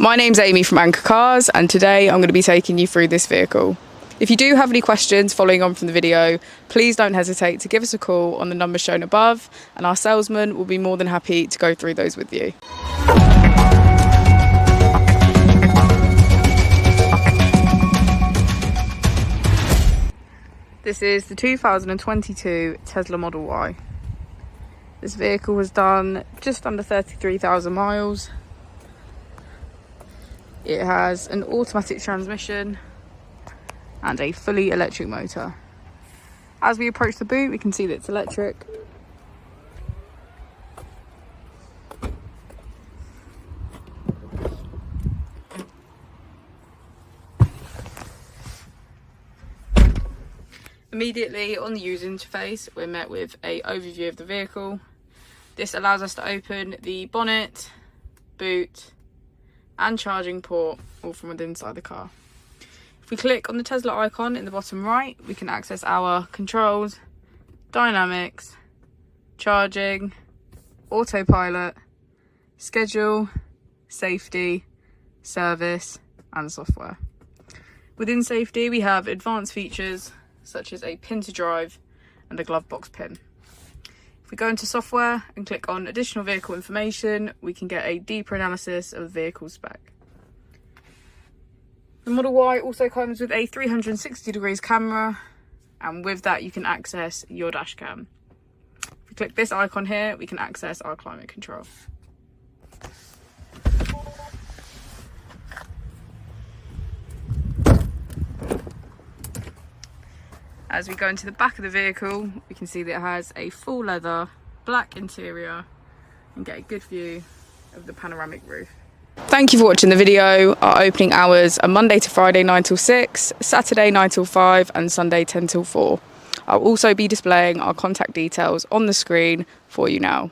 My name's Amy from Anchor Cars, and today I'm going to be taking you through this vehicle. If you do have any questions following on from the video, please don't hesitate to give us a call on the number shown above, and our salesman will be more than happy to go through those with you. This is the 2022 Tesla Model Y. This vehicle has done just under 33,000 miles. It has an automatic transmission and a fully electric motor. As we approach the boot, we can see that it's electric. Immediately on the user interface, we're met with an overview of the vehicle. This allows us to open the bonnet, boot, and charging port, all from within inside the car. If we click on the Tesla icon in the bottom right, we can access our controls, dynamics, charging, autopilot, schedule, safety, service, and software. Within safety, we have advanced features such as a pin to drive and a glove box pin. If we go into software and click on additional vehicle information, we can get a deeper analysis of the vehicle spec. The Model Y also comes with a 360 degrees camera, and with that you can access your dash cam. If we click this icon here, we can access our climate control. As we go into the back of the vehicle, we can see that it has a full leather, black interior, and get a good view of the panoramic roof. Thank you for watching the video. Our opening hours are Monday to Friday 9 till 6, Saturday 9 till 5, and Sunday 10 till 4. I'll also be displaying our contact details on the screen for you now.